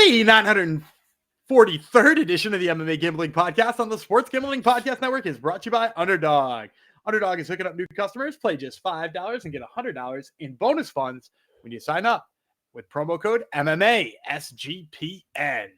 the 943rd edition of the MMA Gambling Podcast on the Sports Gambling Podcast Network is brought to you by Underdog. Underdog is hooking up new customers. Play just $5 and get $100 in bonus funds when you sign up with promo code MMA SGPN.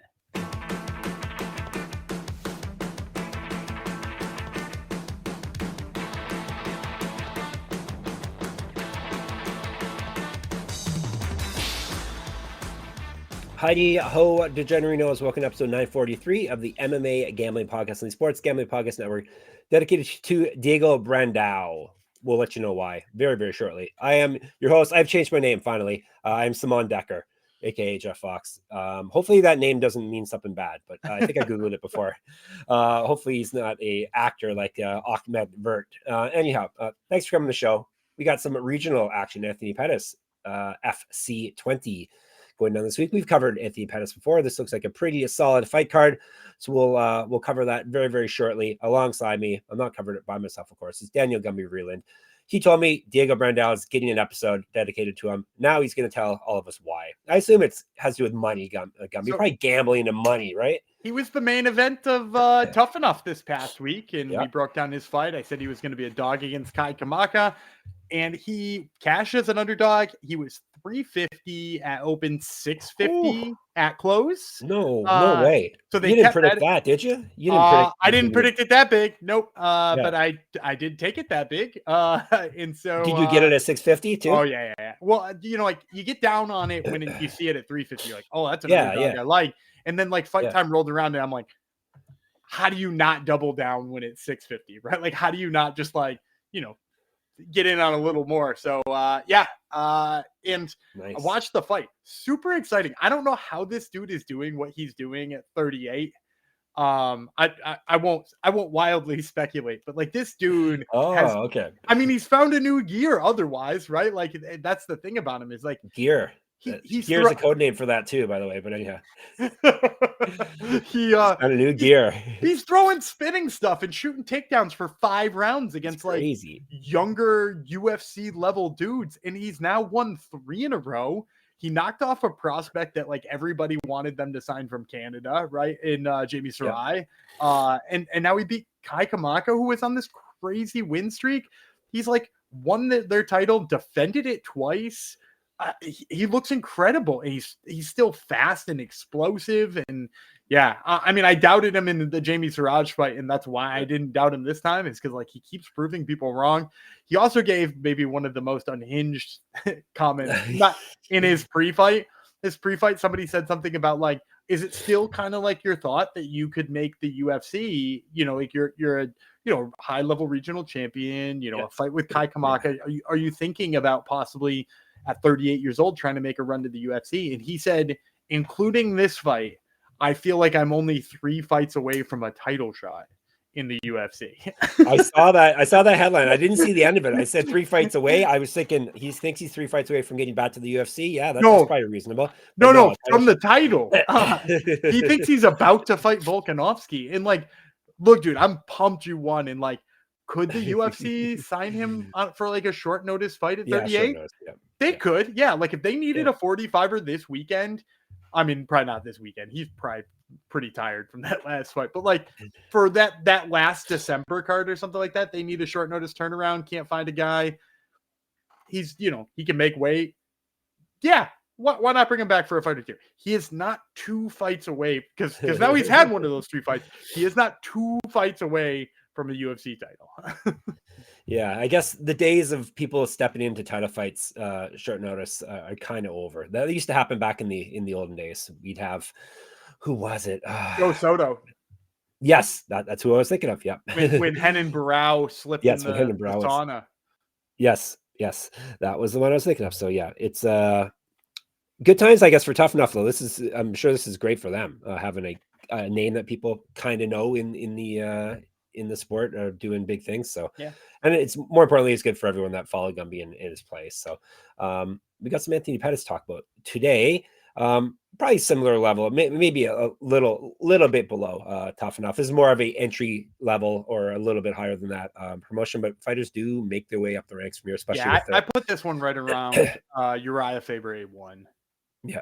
Heidi ho, degenerinos. Welcome to episode 943 of the MMA Gambling Podcast on the Sports Gambling Podcast Network, dedicated to Diego Brandao. We'll let you know why very, very shortly. I am your host. I've changed my name finally. I'm Simon Decker, aka Jeff Fox. Hopefully that name doesn't mean something bad, but I think I googled it before. Hopefully he's not a actor like Ahmed Vert. Anyhow, thanks for coming to the show. We got some regional action. Anthony Pettis, FC 20. Going down this week. We've covered Anthony Pettis before. This looks like a pretty solid fight card, so we'll cover that very, very shortly. Alongside me, I'm not covering it by myself, of course, it's Daniel Gumby Vreeland. He told me Diego Brandao is getting an episode dedicated to him. Now he's going to tell all of us why. I assume it has to do with money, Gumby. So, probably gambling and money, right? He was the main event of Tough Enough this past week, and we broke down his fight. I said he was going to be a dog against Kai Kamaka, and he cashed as an underdog. He was 350 at open, 650 at close. No way. So you didn't predict that, did you? You didn't predict. I didn't predict it that big. Nope. But I did take it that big. And so did you get it at 650 too? Oh yeah. Well, like you get down on it when you see it at 350. You're like, oh, that's an underdog I like. And then like fight time rolled around, and I'm like, how do you not double down when it's 650, right? Like, how do you not just like, get in on a little more? So and nice. I watched the fight. Super exciting. I don't know how this dude is doing what he's doing at 38. I won't wildly speculate, but like this dude okay. I mean, he's found a new gear otherwise, right? Like that's the thing about him is like gear. Gear's a code name for that too, by the way. But anyhow, he got a new gear. He's throwing spinning stuff and shooting takedowns for 5 rounds against like younger UFC level dudes, and he's now won 3 in a row. He knocked off a prospect that like everybody wanted them to sign from Canada, right? In Jamie Sarai, and now he beat Kai Kamaka, who was on this crazy win streak. He's like won their title, defended it twice. He looks incredible. He's still fast and explosive, and I mean, I doubted him in the Jamie Siraj fight, and that's why I didn't doubt him this time. Is because like he keeps proving people wrong. He also gave maybe one of the most unhinged comments not in his pre-fight. Somebody said something about like, is it still kind of like your thought that you could make the UFC? Like you're a high level regional champion. A fight with Kai Kamaka. Are you thinking about possibly at 38 years old, trying to make a run to the UFC? And he said, including this fight, I feel like I'm only 3 fights away from a title shot in the UFC. I saw that headline. I didn't see the end of it. I said 3 fights away. I was thinking he thinks he's 3 fights away from getting back to the UFC. Yeah, that's probably reasonable. No, from the title. He thinks he's about to fight Volkanovski. And like, look, dude, I'm pumped you won. And like, could the UFC sign him for like a short notice fight at 38? They could. Yeah. Like if they needed a 45er this weekend, I mean, probably not this weekend. He's probably pretty tired from that last fight. But like for that last December card or something like that, they need a short notice turnaround. Can't find a guy. He's, he can make weight. Yeah. Why not bring him back for a fight or two? He is not 2 fights away because now he's had one of those 3 fights. He is not 2 fights away from a UFC title. Yeah, I guess the days of people stepping into title fights short notice are kind of over. That used to happen back in the olden days. We'd have, who was it? Joe Soto. Yes, that's who I was thinking of. Yeah, when Henan Barao slipped in the sauna. Yes, that was the one I was thinking of. So yeah, it's good times, I guess, for Tough Enough though. I'm sure this is great for them, having a name that people kind of know in the sport are doing big things. So and it's more importantly, it's good for everyone that followed Gumby in his place. So we got some Anthony Pettis to talk about today. Probably similar level, maybe a little bit below Tough Enough. This is more of a entry level or a little bit higher than that promotion, but fighters do make their way up the ranks from here, especially. I put this one right around Uriah Faber A1. Yeah.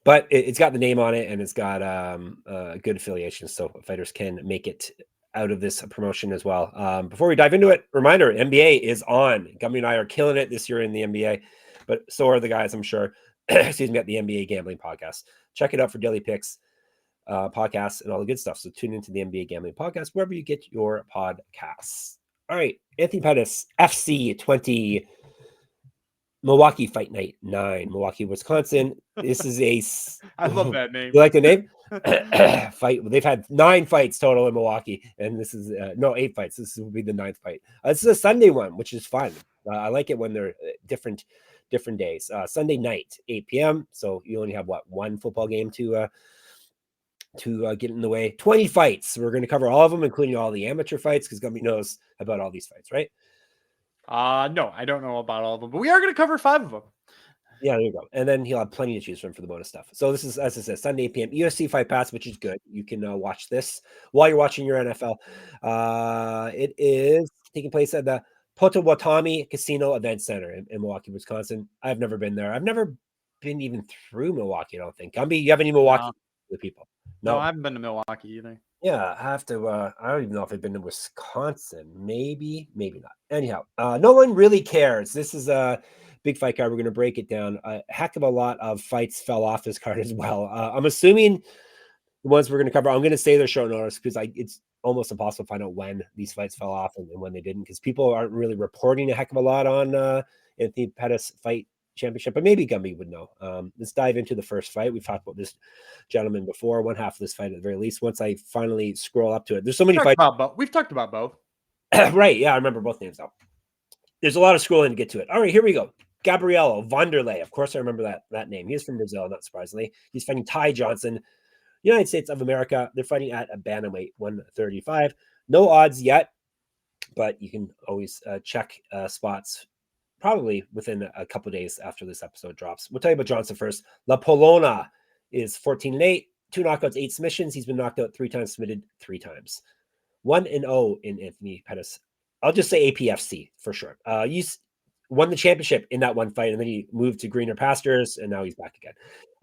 but it's got the name on it and it's got good affiliation, so fighters can make it out of this promotion as well. Before we dive into it, reminder, NBA is on. Gumby and I are killing it this year in the NBA, but so are the guys, I'm sure, excuse me, at the NBA Gambling Podcast. Check it out for daily picks, podcasts, and all the good stuff. So tune into the NBA Gambling Podcast wherever you get your podcasts. All right, Anthony Pettis FC 20, Milwaukee Fight Night 9, Milwaukee, Wisconsin. This is I love that name. You like the name? Fight. They've had 9 fights total in Milwaukee, and this is 8 fights. This will be the 9th fight. This is a Sunday one, which is fun. I like it when they're different days. Sunday night, 8 p.m. So you only have one football game to get in the way. 20 fights. We're going to cover all of them, including all the amateur fights, because Gumby knows about all these fights, right? No, I don't know about all of them, but we are going to cover 5 of them. Yeah, there you go. And then he'll have plenty to choose from for the bonus stuff. So this is, as I said, Sunday 8 p.m. UFC Fight Pass, which is good. You can watch this while you're watching your NFL. It is taking place at the Potawatomi Casino Event Center in Milwaukee, Wisconsin. I've never been there. I've never been even through Milwaukee, I don't think. Gumby, you have any Milwaukee people? No, I haven't been to Milwaukee either. Yeah, I have to. I don't even know if I've been to Wisconsin. Maybe not. Anyhow, no one really cares. This is a big fight card. We're going to break it down. A heck of a lot of fights fell off this card as well. I'm assuming the ones we're going to cover, I'm going to say they're short notice because it's almost impossible to find out when these fights fell off and when they didn't, because people aren't really reporting a heck of a lot on Anthony Pettis Fight Championship, but maybe Gumby would know. Let's dive into the first fight. We've talked about this gentleman before, one half of this fight at the very least. Once I finally scroll up to it, there's so many fights. We've talked about both. Right. Yeah, I remember both names now. There's a lot of scrolling to get to it. All right, here we go. Gabriel Wanderley. Of course, I remember that name. He is from Brazil, not surprisingly. He's fighting Ty Johnson, United States of America. They're fighting at a bantamweight 135. No odds yet, but you can always check spots probably within a couple of days after this episode drops. We'll tell you about Johnson first. La Polona is 14-8, 2 knockouts, 8 submissions. He's been knocked out 3 times, submitted 3 times. 1-0 in Anthony Pettis. I'll just say APFC for sure. He's won the championship in that one fight, and then he moved to greener pastures, and now he's back again.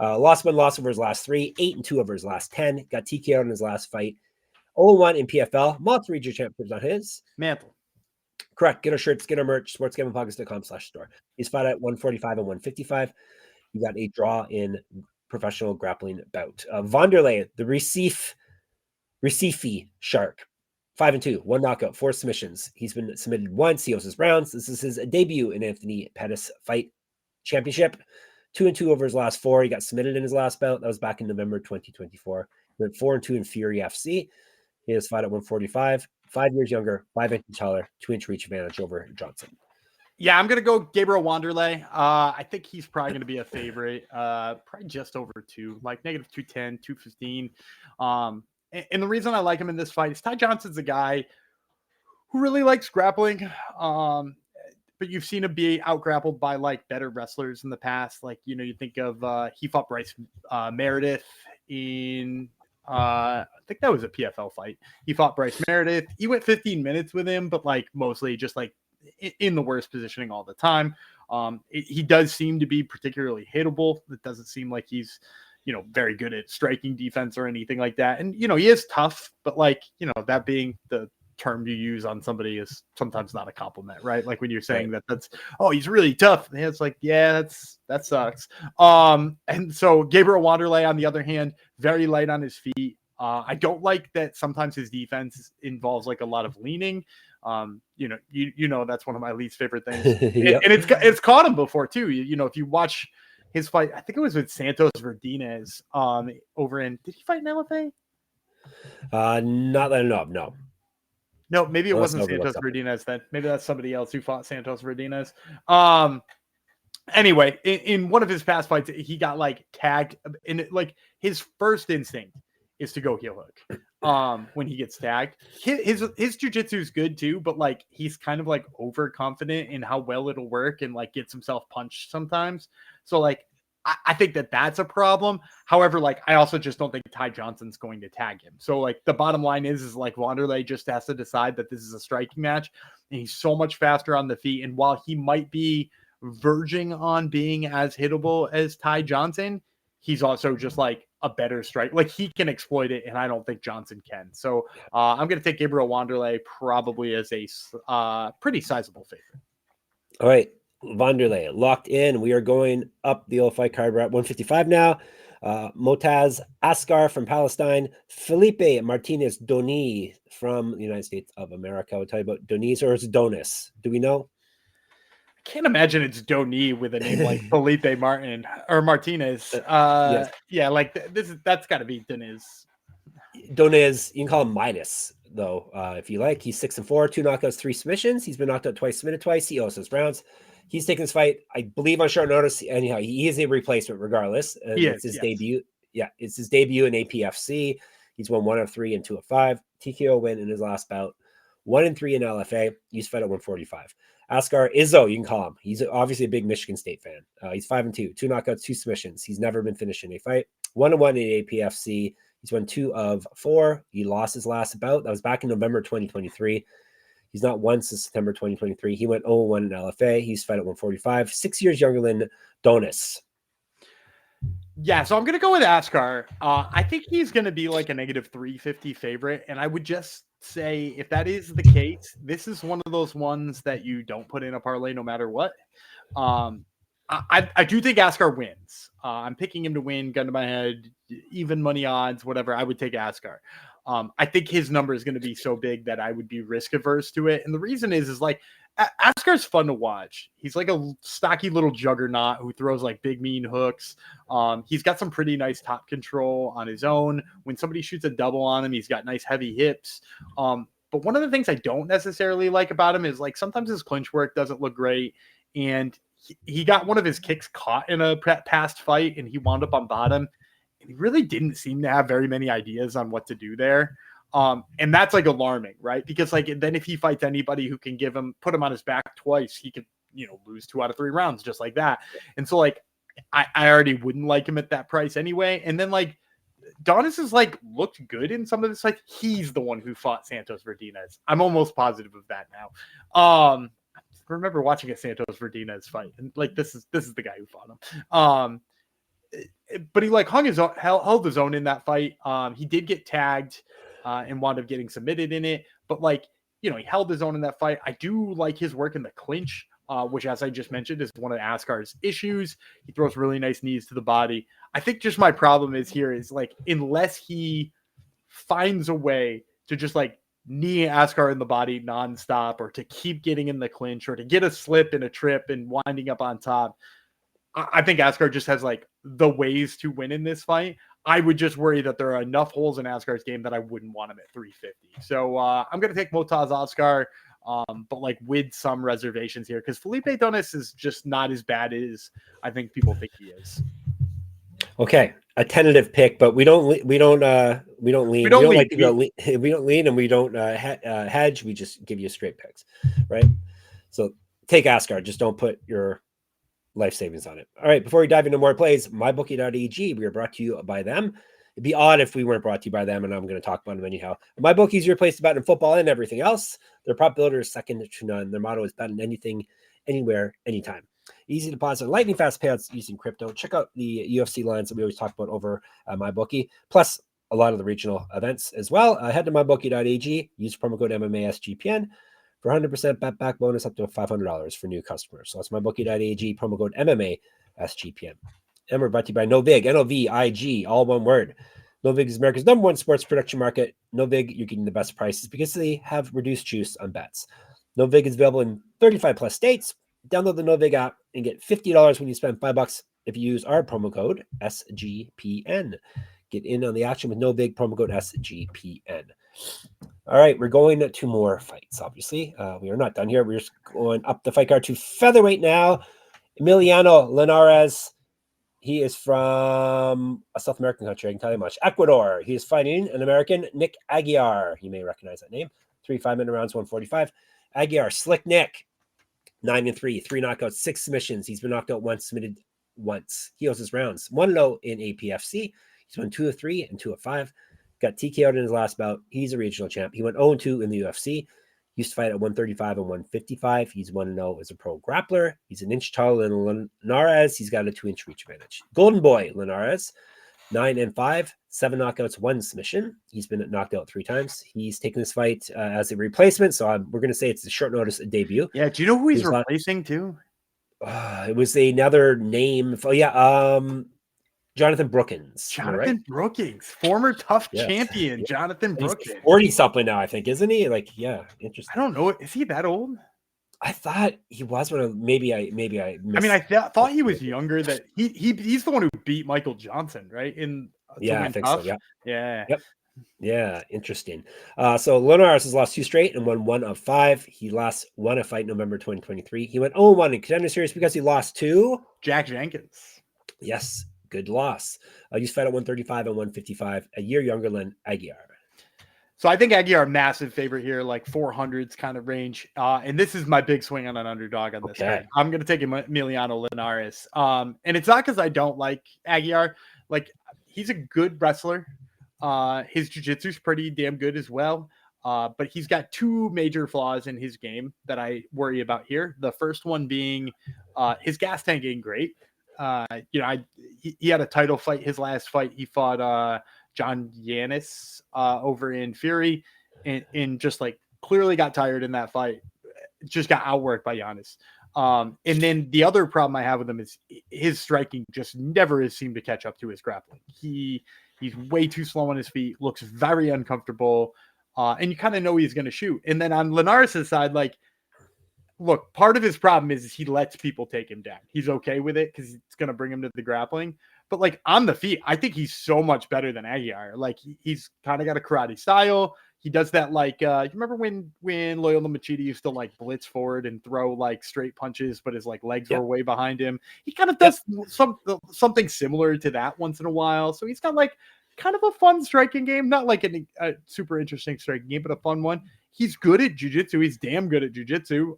Lost over his last 3, 8-2 over his last 10. Got TKO'd in his last fight. 0-1 in PFL. Moth Regional Championship on his mantle. Correct. Get our shirts, get our merch, sportsgamblingpockets.com/store. He's fought at 145 and 155. You got a draw in professional grappling bout. Wanderley, the Recife Shark, 5-2, 1 knockout, 4 submissions. He's been submitted once. He owes his rounds. This is his debut in Anthony Pettis Fight Championship. 2-2 over his last 4. He got submitted in his last bout. That was back in November 2024. He went 4-2 in Fury FC. He has fought at 145. 5 years younger, 5 inches taller, 2-inch reach advantage over Johnson. Yeah, I'm gonna go Gabriel Wanderley. I think he's probably gonna be a favorite. Probably just over 2, like -210, 215. And the reason I like him in this fight is Ty Johnson's a guy who really likes grappling. But you've seen him be out grappled by like better wrestlers in the past. Like, you know, you think of he fought Bryce Meredith in I think that was a PFL fight. He fought Bryce Meredith. He went 15 minutes with him, but like mostly just like in the worst positioning all the time. He does seem to be particularly hittable. It doesn't seem like he's, you know, very good at striking defense or anything like that. And, you know, he is tough, but like, you know, that being the term you use on somebody is sometimes not a compliment, right? Like when you're saying that's, oh, he's really tough. And it's like, yeah, that sucks. And so Gabriel Wanderley, on the other hand, very light on his feet. I don't like that sometimes his defense involves like a lot of leaning. You know, that's one of my least favorite things. Yep. And it's caught him before too. You know, if you watch his fight, I think it was with Santos Verdinez over in, did he fight in LFA? Not that I know of, no, maybe it wasn't Santos Verdinez then. Maybe that's somebody else who fought Santos Verdinez. Anyway, in one of his past fights, he got like tagged, and like his first instinct is to go heel hook. When he gets tagged, his jiu-jitsu is good too, but like he's kind of like overconfident in how well it'll work, and like gets himself punched sometimes. So like I think that's a problem. However, like I also just don't think Ty Johnson's going to tag him. So like the bottom line is like Wanderley just has to decide that this is a striking match, and he's so much faster on the feet. And while he might be verging on being as hittable as Ty Johnson, he's also just like a better strike. Like he can exploit it, and I don't think Johnson can. So I'm going to take Gabriel Wanderley probably as a pretty sizable favorite. All right, Wanderley locked in. We are going up the old fight card. We're at 155 now. Motaz, Askar from Palestine, Felipe, Martinez, Donis from the United States of America. We'll tell you about Donis, or it's Donis. Do we know? I can't imagine it's Donis with a name like Felipe Martin or Martinez. Yes. Yeah, like that's got to be Donis. Donis, you can call him Midas though, if you like. He's 6-4, 2 knockouts, 3 submissions. He's been knocked out twice, submitted twice. He also has rounds. He's taking this fight, I believe, on short notice. Anyhow, he is a replacement regardless. It's his debut. Yeah, it's his debut in APFC. He's won 1 of 3 and 2 of 5. TKO win in his last bout. 1 and 3 in LFA. He's fed at 145. Askar Izzo, you can call him. He's obviously a big Michigan State fan. He's 5-2, 2 knockouts, 2 submissions. He's never been finished in a fight. 1-1 in APFC. He's won 2 of 4. He lost his last bout. That was back in November 2023. He's not won since September 2023. He went 0-1 in LFA. He's fight at 145. 6 years younger than Donis. Yeah, so I'm going to go with Askar. I think he's going to be like a -350 favorite. And I would just say, if that is the case, this is one of those ones that you don't put in a parlay no matter what. I do think Askar wins. I'm picking him to win, gun to my head, even money odds, whatever. I would take Askar. I think his number is going to be so big that I would be risk averse to it. And the reason is like Askar's fun to watch. He's like a stocky little juggernaut who throws like big mean hooks. He's got some pretty nice top control on his own. When somebody shoots a double on him, he's got nice heavy hips. But one of the things I don't necessarily like about him is like sometimes his clinch work doesn't look great. And he got one of his kicks caught in a past fight and he wound up on bottom. And he really didn't seem to have very many ideas on what to do there. And that's like alarming, right? Because like then if he fights anybody who can put him on his back twice, he could, lose 2 out of 3 rounds just like that. And so like I already wouldn't like him at that price anyway. And then like Donis is like looked good in some of this. Like he's the one who fought Santos Verdinez. I'm almost positive of that now. I remember watching a Santos Verdinez fight, and like this is the guy who fought him. But he like held his own in that fight. He did get tagged and wound up getting submitted in it. But like, he held his own in that fight. I do like his work in the clinch, which, as I just mentioned, is one of Askar's issues. He throws really nice knees to the body. I think just my problem is like, unless he finds a way to just like knee Askar in the body nonstop, or to keep getting in the clinch, or to get a slip and a trip and winding up on top, I think Askar just has like the ways to win in this fight. I would just worry that there are enough holes in Askar's game that I wouldn't want him at 350. So I'm going to take Motaz Askar, but like with some reservations here, because Felipe Donis is just not as bad as I think people think he is. Okay, a tentative pick, but we don't lean. We don't lean, and we don't hedge. We just give you straight picks, right? So take Askar. Just don't put your life savings on it. All right, before we dive into more plays, mybookie.ag, we are brought to you by them. It'd be odd if we weren't brought to you by them, and I'm going to talk about them anyhow. MyBookie is your place to bet in football and everything else. Their prop builder is second to none. Their motto is bet on anything, anywhere, anytime. Easy deposit, lightning fast payouts using crypto. Check out the UFC lines that we always talk about over at MyBookie, plus a lot of the regional events as well. Head to mybookie.ag, use promo code MMA SGPN for 100% bet back bonus up to $500 for new customers. So that's mybookie.ag, promo code MMA SGPN. And we're brought to you by Novig, Novig, all one word. Novig is America's #1 sports production market. Novig, you're getting the best prices because they have reduced juice on bets. Novig is available in 35 plus states. Download the Novig app and get $50 when you spend $5 if you use our promo code SGPN. Get in on the action with Novig, promo code SGPN. All right, we're going to more fights, obviously. We are not done here. We're just going up the fight card to featherweight now. Emiliano Linares. He is from a South American country, I can tell you much. Ecuador. He is fighting an American, Nick Aguirre. You may recognize that name. 3 5-minute rounds, 145. Aguirre, slick Nick. 9-3, 3 knockouts, 6 submissions. He's been knocked out once, submitted once. He owes his rounds. 1-0 in APFC. He's won 2 of 3 and 2 of 5. Got TKO'd in his last bout. He's a regional champ. He went 0-2 in the UFC. Used to fight at 135 and 155. He's 1-0 as a pro grappler. He's an inch taller than Linares. He's got a 2-inch reach advantage. Golden Boy Linares, 9-5, 7 knockouts, 1 submission. He's been knocked out 3 times. He's taken this fight as a replacement, so we're going to say it's a short notice debut. Yeah, do you know who he's replacing too? It was another name. Jonathan Brookins. Jonathan Brookins, former tough champion. Jonathan Brookins. 40 something now, I think, isn't he? Like, yeah, interesting. I don't know. Is he that old? I thought he was one of maybe I thought he was younger. That he's the one who beat Michael Johnson, right? I think so. Yeah. Yep. Yeah, interesting. So Linares has lost 2 straight and won 1 of 5. He last won a fight in November 2023. He went 0-1 in Contender Series because he lost to Jack Jenkins. Yes, good loss. He's fight at 135 and 155, a year younger than Aguirre. So I think Aguirre, massive favorite here, like 400s kind of range. And this is my big swing on an underdog on this guy. I'm going to take Emiliano Linares. And it's not because I don't like Aguirre. Like, he's a good wrestler. His jiu-jitsu is pretty damn good as well. But he's got 2 major flaws in his game that I worry about here. The first one being his gas tank ain't great. He had a title fight. His last fight, he fought John Yanis over in Fury, and just like clearly got tired in that fight. Just got outworked by Yanis. And then the other problem I have with him is his striking just never has seemed to catch up to his grappling. He's way too slow on his feet, looks very uncomfortable, and you kind of know he's going to shoot. And then on Linares' side, like, look, part of his problem is he lets people take him down. He's okay with it because it's going to bring him to the grappling. But like on the feet, I think he's so much better than Aguirre. Like he's kind of got a karate style. He does that like you remember when Loyola Machida used to like blitz forward and throw like straight punches, but his like legs were way behind him. He kind of does something similar to that once in a while. So he's got like kind of a fun striking game, not like a super interesting striking game, but a fun one. He's good at jiu-jitsu. He's damn good at jiu-jitsu.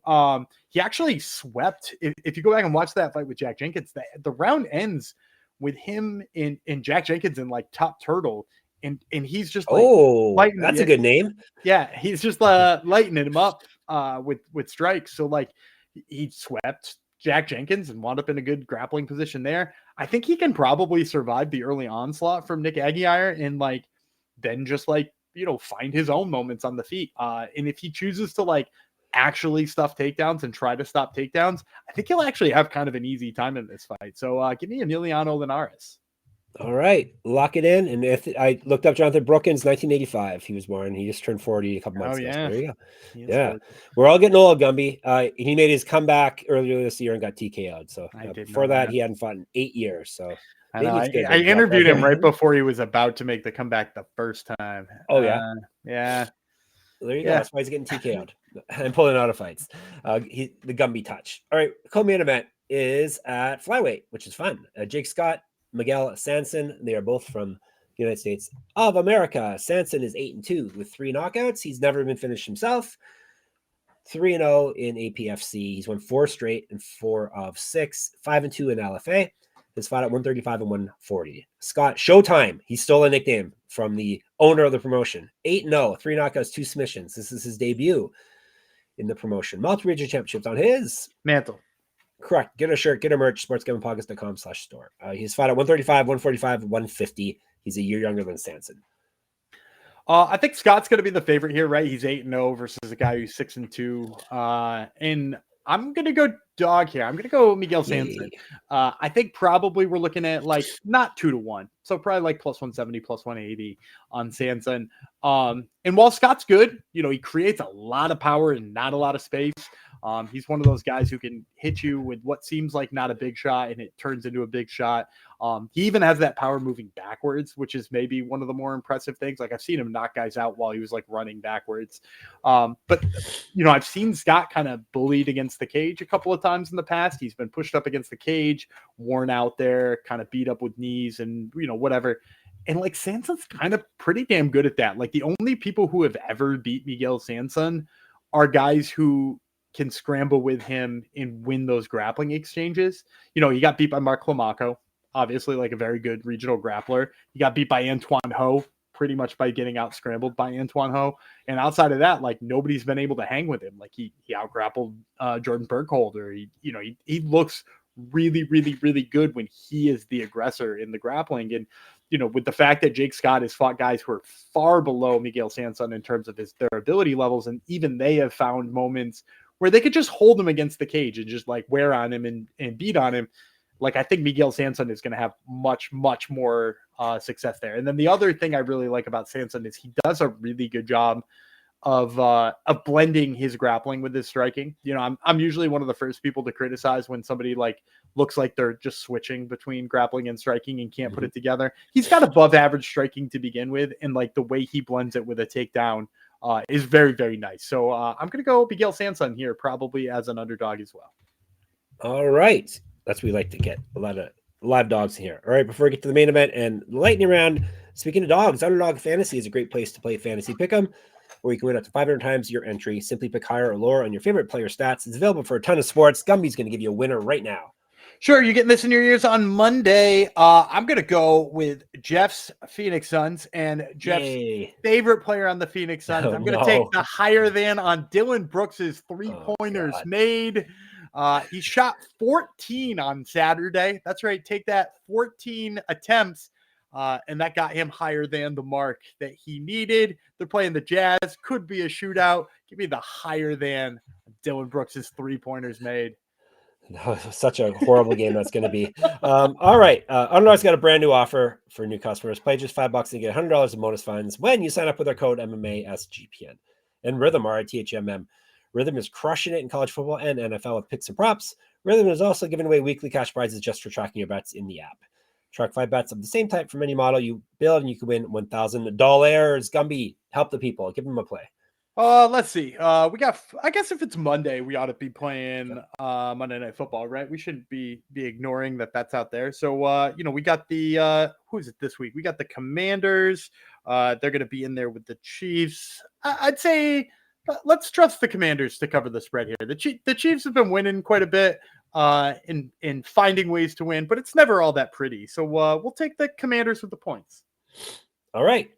He actually swept. If you go back and watch that fight with Jack Jenkins, the round ends with him and Jack Jenkins in like top turtle. And he's just like, that's a good name. Yeah, he's just lightening him up with strikes. So like he swept Jack Jenkins and wound up in a good grappling position there. I think he can probably survive the early onslaught from Nick Aguirre and like then just like, find his own moments on the feet. And if he chooses to like actually stuff takedowns and try to stop takedowns, I think he'll actually have kind of an easy time in this fight. So give me Emiliano Linares. All right, lock it in. And if I looked up Jonathan Brookins, 1985, he was born. He just turned 40 a couple months ago. There you go. Yeah, we're all getting old, Gumby. He made his comeback earlier this year and got TKO'd. So before that, he hadn't fought in 8 years. So I interviewed him right before he was about to make the comeback the first time. Oh yeah, yeah. Well, there you go. That's why he's getting TKO'd and pulling out of fights. The Gumby touch. All right, co-main event is at flyweight, which is fun. Jake Scott, Miguel Sanson. They are both from the United States of America. Sanson is 8-2 with 3 knockouts. He's never been finished himself. 3-0 in APFC. He's won 4 straight and 4 of 6. 5-2 in LFA. His fought at 135 and 140. Scott Showtime. He stole a nickname from the owner of the promotion. 8-0, 3 knockouts, 2 submissions. This is his debut in the promotion. Multi-region championships on his mantle. Correct. Get a shirt, get a merch, sportsgamblingpodcast.com/store. He's fought at 135, 145, 150. He's a year younger than Sanson. I think Scott's going to be the favorite here, right? He's 8-0 versus a guy who's 6-2. And I'm going to go dog here. I'm going to go Miguel Sanson. I think probably we're looking at like not 2-1. So probably like plus 170, plus 180 on Sanson. And while Scott's good, he creates a lot of power and not a lot of space. He's one of those guys who can hit you with what seems like not a big shot and it turns into a big shot. He even has that power moving backwards, which is maybe one of the more impressive things. Like I've seen him knock guys out while he was like running backwards. But I've seen Scott kind of bullied against the cage a couple of times in the past. He's been pushed up against the cage, worn out there, kind of beat up with knees and, whatever. And like Sanson's kind of pretty damn good at that. Like the only people who have ever beat Miguel Sanson are guys who can scramble with him and win those grappling exchanges. He got beat by Mark Clamaco, obviously like a very good regional grappler. He got beat by Antoine Ho, pretty much by getting out scrambled by Antoine Ho. And outside of that, like nobody's been able to hang with him. Like he out grappled Jordan Burkholder. He looks really, really, really good when he is the aggressor in the grappling. And, with the fact that Jake Scott has fought guys who are far below Miguel Sanson in terms of their ability levels, and even they have found moments where they could just hold him against the cage and just like wear on him and beat on him. Like, I think Miguel Sanson is going to have much, much more success there. And then the other thing I really like about Sanson is he does a really good job of blending his grappling with his striking. I'm usually one of the first people to criticize when somebody like looks like they're just switching between grappling and striking and can't put it together. He's got above average striking to begin with, and like the way he blends it with a takedown is very, very nice. So I'm going to go Miguel Sanson here, probably as an underdog as well. All right. That's what we like to get. A lot of live dogs here. All right. Before we get to the main event and the lightning round, speaking of dogs, Underdog Fantasy is a great place to play fantasy pick'em, where you can win up to 500 times your entry. Simply pick higher or lower on your favorite player stats. It's available for a ton of sports. Gumby's going to give you a winner right now. Sure, you're getting this in your ears on Monday. I'm going to go with Jeff's Phoenix Suns and Jeff's favorite player on the Phoenix Suns. I'm going to take the higher than on Dylan Brooks's three-pointers made. He shot 14 on Saturday. That's right. Take that, 14 attempts. And that got him higher than the mark that he needed. They're playing the Jazz. Could be a shootout. Give me the higher than Dylan Brooks's three-pointers made. Such a horrible game that's going to be. All right. Underdog's got a brand new offer for new customers. Play just $5 and get $100 in bonus funds when you sign up with our code MMA SGPN. And Rhythm, RITHMM. Rhythm is crushing it in college football and NFL with picks and props. Rhythm is also giving away weekly cash prizes just for tracking your bets in the app. Track 5 bets of the same type from any model you build, and you can win $1,000. Gumby, help the people. Give them a play. Let's see. We got, I guess if it's Monday, we ought to be playing Monday Night Football, right? We shouldn't be ignoring that's out there. So, we got the, who is it this week? We got the Commanders. They're going to be in there with the Chiefs. I'd say let's trust the Commanders to cover the spread here. The Chiefs have been winning quite a bit in finding ways to win, but it's never all that pretty. So we'll take the Commanders with the points. All right.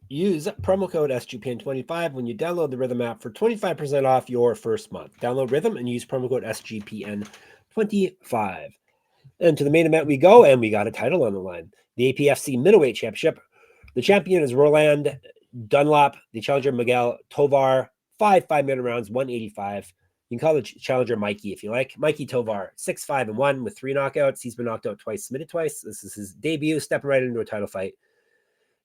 Use promo code SGPN25 when you download the Rhythm app for 25% off your first month. Download Rhythm and use promo code SGPN25. And to the main event we go, and we got a title on the line. The APFC Middleweight Championship. The champion is Roland, Dunlap, the challenger Miguel, Tovar, 5-minute rounds, 185. You can call the challenger Mikey if you like. Mikey Tovar, 6-5-1 with 3 knockouts. He's been knocked out twice, submitted twice. This is his debut, stepping right into a title fight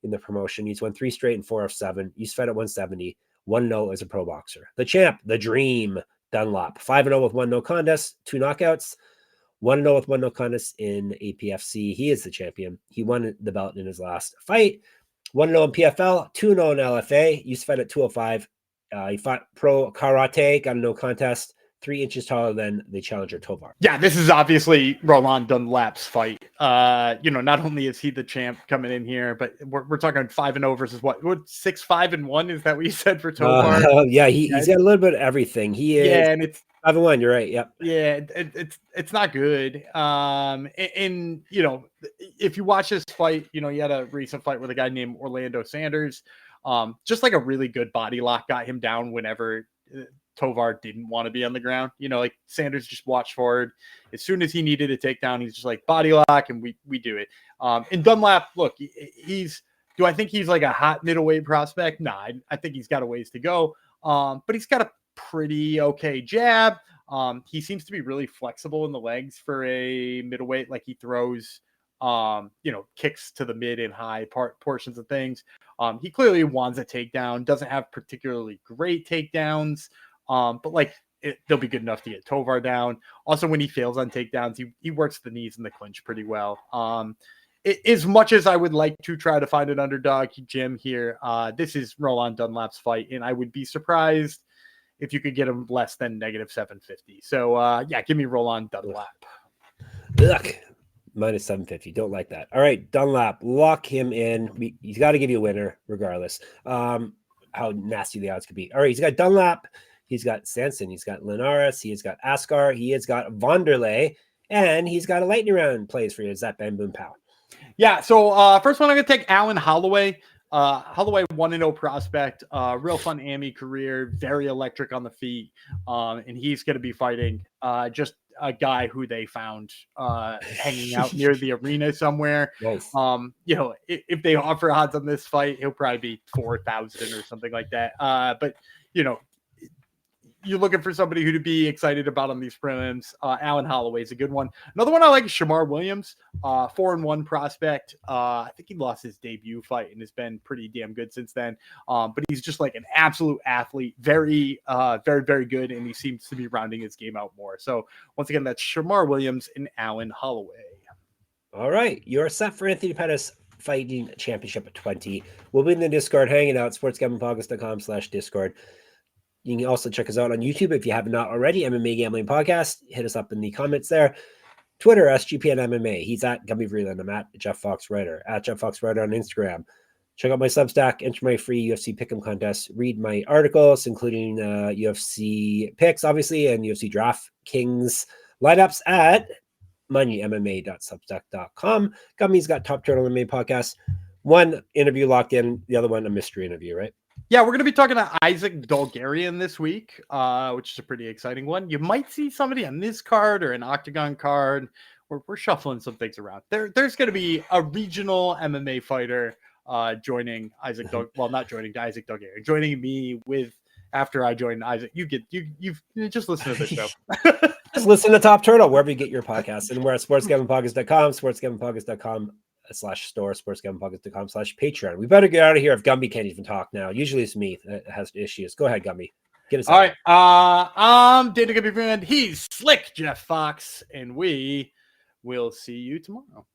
in the promotion. He's won 3 straight and 4 of 7. He's fed at 170, 1-0 as a pro boxer. The champ, the dream, Dunlap, 5-0 with 1 no contest, 2 knockouts, 1-0 with 1 no contest in APFC. He is the champion. He won the belt in his last fight. 1-0 in PFL, 2-0 in LFA. He's fed at 205. He fought pro karate, got a no contest, 3 inches taller than the challenger Tovar. Yeah, this is obviously Roland Dunlap's fight. Not only is he the champ coming in here, but we're talking 5-0 versus what 6-5-1? Is that what you said for Tovar? Yeah, he's got a little bit of everything. He is. Yeah, and it's 5-1. You're right. Yep. Yeah, it's not good. And if you watch this fight, he had a recent fight with a guy named Orlando Sanders. Just like a really good body lock got him down whenever Tovar didn't want to be on the ground. Like Sanders just watched forward. As soon as he needed a takedown, he's just like body lock, and we do it. And Dunlap, look, do I think he's like a hot middleweight prospect? Nah, I think he's got a ways to go. But he's got a pretty okay jab. He seems to be really flexible in the legs for a middleweight. Like he throws, kicks to the mid and high portions of things. He clearly wants a takedown, doesn't have particularly great takedowns. But they'll be good enough to get Tovar down. Also, when he fails on takedowns, he works the knees in the clinch pretty well. As much as I would like to try to find an underdog, Jim, here, this is Roland Dunlap's fight, and I would be surprised if you could get him less than -750. So, give me Roland Dunlap. Ugh. -750. Don't like that. All right, Dunlap, lock him in. He's got to give you a winner regardless. How nasty the odds could be. All right, he's got Dunlap. He's got Sanson. He's got Linares. He has got Askar. He has got Wanderley. And he's got a lightning round plays for you. Is that Bam Boom Pow? Yeah, so first one I'm going to take Alan Holloway. Holloway 1-0 prospect, real fun AMI career, very electric on the feet, and he's going to be fighting just a guy who they found hanging out near the arena somewhere. Nice. You know, if they offer odds on this fight, he'll probably be 4,000 or something like that. But you know, you're looking for somebody who to be excited about on these prelims. Alan Holloway is a good one. Another one I like is Shamar Williams, 4-1 prospect. I think he lost his debut fight and has been pretty damn good since then. But he's just like an absolute athlete, very, very good, and he seems to be rounding his game out more. So once again, that's Shamar Williams and Alan Holloway. All right, you're set for Anthony Pettis Fighting Championship at 20. We'll be in the Discord hanging out, sportsgamblingpodcast.com/Discord. You can also check us out on YouTube if you have not already. MMA Gambling Podcast. Hit us up in the comments there. Twitter, SGPN MMA. He's at Gumby Vreeland. I'm at Jeff Fox Writer. At Jeff Fox Writer on Instagram. Check out my Substack. Enter my free UFC Pick'em contest. Read my articles, including UFC picks, obviously, and UFC Draft Kings lineups at moneymma.substack.com. Gummy's got Top Turtle MMA Podcast. One interview locked in. The other one, a mystery interview, right? Yeah, we're going to be talking to Isaac Dulgarian this week, which is a pretty exciting one. You might see somebody on this card or an Octagon card. We're shuffling some things around. There's going to be a regional MMA fighter joining Isaac not joining Isaac Dulgarian, joining me with after I join Isaac. You just listen to the show. Just listen to Top Turtle wherever you get your podcasts. And we're at sportsgamblingpodcast.com, sportsgamblingpodcast.com/store, sportsgamblingpodcast.com/Patreon. We better get out of here if Gumby can't even talk now. Usually it's me that has issues. Go ahead, Gumby. Get us All out. right. I'm Dana Gumby Friend. He's Slick Jeff Fox, and we will see you tomorrow.